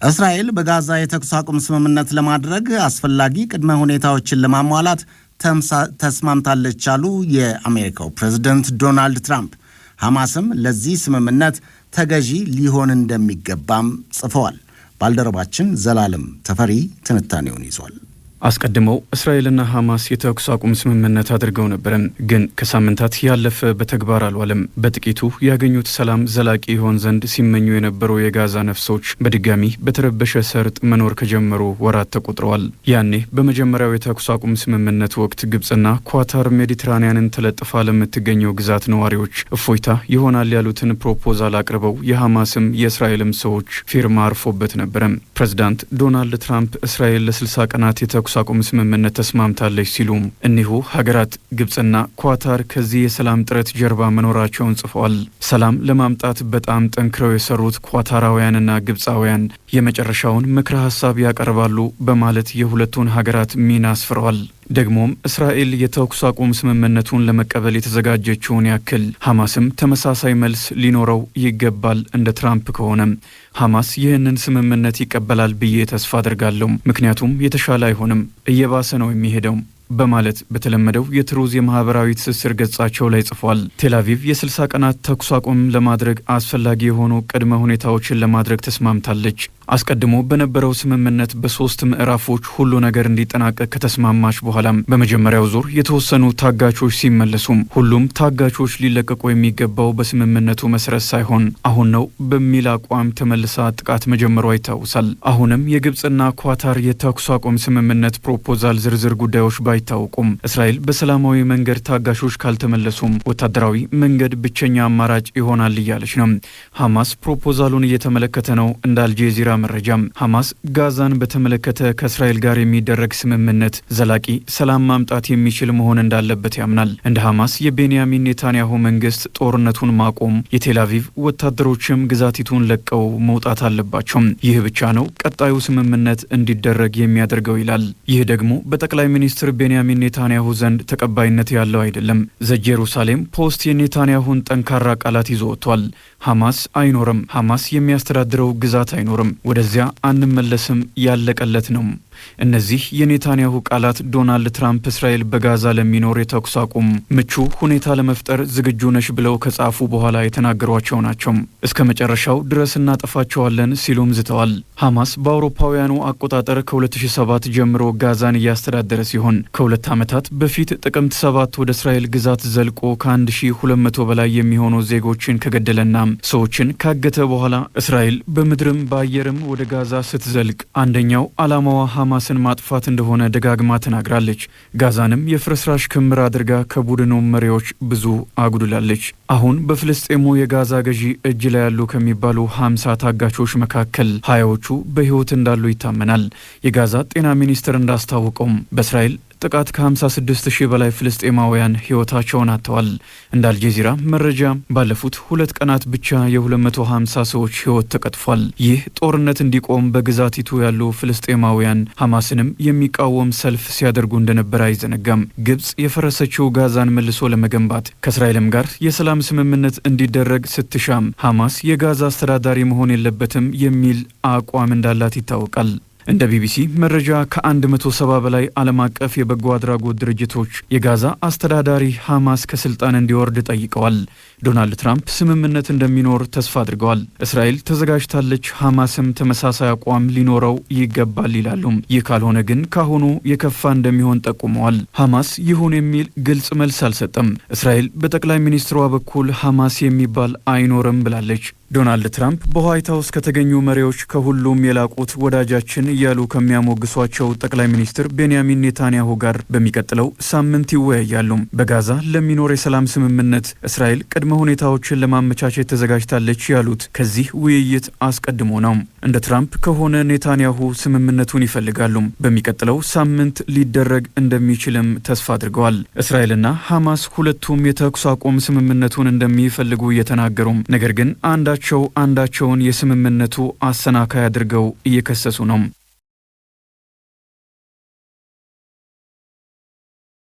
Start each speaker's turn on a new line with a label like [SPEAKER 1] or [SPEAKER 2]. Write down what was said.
[SPEAKER 1] እስራኤል በጋዛ የተኩስ አቁም ስምምነት ለማድረግ አስፈላጊ ቅድመ ሁኔታዎችን ለማሟላት ተስማምታለች አሉ የአሜሪካው ፕሬዝዳንት ዶናልድ ትራምፕ። ሐማስም ለዚህ ስምምነት ተገዢ ሊሆን እንደሚገባም ጽፈዋል። ባልደረባችን ዘላለም ተፈሪ ትንታኔውን ይዟል።
[SPEAKER 2] አስቀድመው እስራኤልና ሐማስ የተኩስ አቁም ስምምነት አድርገው ነበር። ግን ከሳምንታት ያለፈ በተግባር አልዋለም። በጥቂቱ ያገኙት ሰላም ዘላቂ ይሆን ዘንድ ሲመኙ የነበሩ የጋዛ ነፍሶች በድጋሚ በተረበሸ ሰርጥ መኖር ከጀመሩ ወራት ተቆጥረዋል። ያኔ በመጀመሪያው የተኩስ አቁም ስምምነት ወቅት ግብጽና ኳታር ሜዲትራኒያንን ተለጥፋ ለምትገኘው ግዛት ነዋሪዎች እፎይታ ይሆናል ያሉትን ፕሮፖዛል አቅርበው የሐማስም የእስራኤልም ሰዎች ፊርማ አርፎበት ነበር። ፕሬዝዳንት ዶናልድ ትራምፕ እስራኤል ለ60 ቀናት የተኩስ አቁም ስምምነት ተስማምታለች ሲሉ እኒሁ ሀገራት ግብጽና ኳታር ከዚህ የሰላም ጥረት ጀርባ መኖራቸውን ጽፈዋል። ሰላም ለማምጣት በጣም ጠንክረው የሰሩት ኳታራውያንና ግብጻውያን የመጨረሻውን ምክረ ሀሳብ ያቀርባሉ በማለት የሁለቱን ሀገራት ሚና አስፍረዋል። ደግሞም እስራኤል የተኩስ አቁም ስምምነቱን ለመቀበል የተዘጋጀችውን ያክል ሐማስም ተመሳሳይ መልስ ሊኖረው ይገባል። እንደ ትራምፕ ከሆነ ሐማስ ይህንን ስምምነት ይቀበላል ብዬ ተስፋ አድርጋለሁ። ምክንያቱም የተሻለ አይሆንም፣ እየባሰ ነው የሚሄደው በማለት በተለመደው የትሩዝ የማህበራዊ ትስስር ገጻቸው ላይ ጽፏል። ቴልአቪቭ የ60 ቀናት ተኩስ አቁም ለማድረግ አስፈላጊ የሆኑ ቅድመ ሁኔታዎችን ለማድረግ ተስማምታለች። አስቀድሞ በነበረው ስምምነት በ3 ምዕራፎች ሁሉ ነገር እንዲጠናቀቅ ከተስማማች በኋላም በመጀመሪያው ዙር የተወሰኑ ታጋቾች ሲመለሱም ሁሉም ታጋቾች ሊለቀቁ የሚገባው በስምምነቱ መሰረት ሳይሆን አሁን ነው በሚል አቋም ተመልሳ ጥቃት መጀመሯ ይታወሳል። አሁንም የግብጽና ኳታር የተኩስ አቁም ስምምነት ፕሮፖዛል ዝርዝር ጉዳዮች ባይታወቁም እስራኤል በሰላማዊ መንገድ ታጋቾች ካልተመለሱም ወታደራዊ መንገድ ብቸኛ አማራጭ ይሆናል እያለች ነው። ሐማስ ፕሮፖዛሉን እየተመለከተ ነው። እንደ አልጄዚራ መረጃም ሐማስ ጋዛን በተመለከተ ከእስራኤል ጋር የሚደረግ ስምምነት ዘላቂ ሰላም ማምጣት የሚችል መሆን እንዳለበት ያምናል። እንደ ሐማስ የቤንያሚን ኔታንያሁ መንግስት ጦርነቱን ማቆም፣ የቴልአቪቭ ወታደሮችም ግዛቲቱን ለቀው መውጣት አለባቸው። ይህ ብቻ ነው ቀጣዩ ስምምነት እንዲደረግ የሚያደርገው ይላል። ይህ ደግሞ በጠቅላይ ሚኒስትር ቤንያሚን ኔታንያሁ ዘንድ ተቀባይነት ያለው አይደለም። ዘጄሩሳሌም ፖስት የኔታንያሁን ጠንካራ ቃላት ይዞ ወጥቷል። ሐማስ አይኖርም፣ ሐማስ የሚያስተዳድረው ግዛት አይኖርም፣ ወደዚያ አንመለስም፣ ያለቀለት ነው። እነዚህ የኔታንያሁ ቃላት ዶናልድ ትራምፕ እስራኤል በጋዛ ለሚኖር የተኩስ አቁም ምቹ ሁኔታ ለመፍጠር ዝግጁ ነሽ ብለው ከጻፉ በኋላ የተናገሯቸው ናቸው። እስከ መጨረሻው ድረስ እናጠፋቸዋለን ሲሉም ዝተዋል። ሐማስ በአውሮፓውያኑ አቆጣጠር ከ2007 ጀምሮ ጋዛን እያስተዳደረ ሲሆን ከ2 ዓመታት በፊት ጥቅምት 7 ወደ እስራኤል ግዛት ዘልቆ ከ1200 በላይ የሚሆኑ ዜጎችን ከገደለና ሰዎችን ካገተ በኋላ እስራኤል በምድርም በአየርም ወደ ጋዛ ስትዘልቅ አንደኛው ዓላማዋ ሐማስን ማጥፋት እንደሆነ ደጋግማ ተናግራለች። ጋዛንም የፍርስራሽ ክምር አድርጋ ከቡድኑ መሪዎች ብዙ አጉድላለች። አሁን በፍልስጤሙ የጋዛ ገዢ እጅ ላይ ያሉ ከሚባሉ 50 ታጋቾች መካከል 20ዎቹ በሕይወት እንዳሉ ይታመናል። የጋዛ ጤና ሚኒስቴር እንዳስታወቀው በእስራኤል ጥቃት ከ56,000 በላይ ፍልስጤማውያን ሕይወታቸውን አጥተዋል። እንደ አልጄዚራ መረጃ ባለፉት 2 ቀናት ብቻ የ250 ሰዎች ሕይወት ተቀጥፏል። ይህ ጦርነት እንዲቆም በግዛቲቱ ያሉ ፍልስጤማውያን ሐማስንም የሚቃወም ሰልፍ ሲያደርጉ እንደነበር አይዘነጋም። ግብጽ የፈረሰችው ጋዛን መልሶ ለመገንባት ከእስራኤልም ጋር የሰላም ስምምነት እንዲደረግ ስትሻም ሐማስ የጋዛ አስተዳዳሪ መሆን የለበትም የሚል አቋም እንዳላት ይታወቃል። እንደ ቢቢሲ መረጃ ከ170 በላይ ዓለም አቀፍ የበጎ አድራጎት ድርጅቶች የጋዛ አስተዳዳሪ ሐማስ ከስልጣን እንዲወርድ ጠይቀዋል። ዶናልድ ትራምፕ ስምምነት እንደሚኖር ተስፋ አድርገዋል። እስራኤል ተዘጋጅታለች፣ ሐማስም ተመሳሳይ አቋም ሊኖረው ይገባል ይላሉ። ይህ ካልሆነ ግን ካሁኑ የከፋ እንደሚሆን ጠቁመዋል። ሐማስ ይሁን የሚል ግልጽ መልስ አልሰጠም። እስራኤል በጠቅላይ ሚኒስትሯ በኩል ሐማስ የሚባል አይኖርም ብላለች። ዶናልድ ትራምፕ በዋይት ሀውስ ከተገኙ መሪዎች ከሁሉም የላቁት ወዳጃችን እያሉ ከሚያሞግሷቸው ጠቅላይ ሚኒስትር ቤንያሚን ኔታንያሁ ጋር በሚቀጥለው ሳምንት ይወያያሉ። በጋዛ ለሚኖር የሰላም ስምምነት እስራኤል ቅድመ ሁኔታዎችን ለማመቻቸት ተዘጋጅታለች ያሉት ከዚህ ውይይት አስቀድሞ ነው። እንደ ትራምፕ ከሆነ ኔታንያሁ ስምምነቱን ይፈልጋሉ። በሚቀጥለው ሳምንት ሊደረግ እንደሚችልም ተስፋ አድርገዋል። እስራኤልና ሐማስ ሁለቱም የተኩስ አቁም ስምምነቱን እንደሚፈልጉ እየተናገሩ ነገር ግን አንዳቸውን የስምምነቱ አሰናካይ አድርገው እየከሰሱ ነው።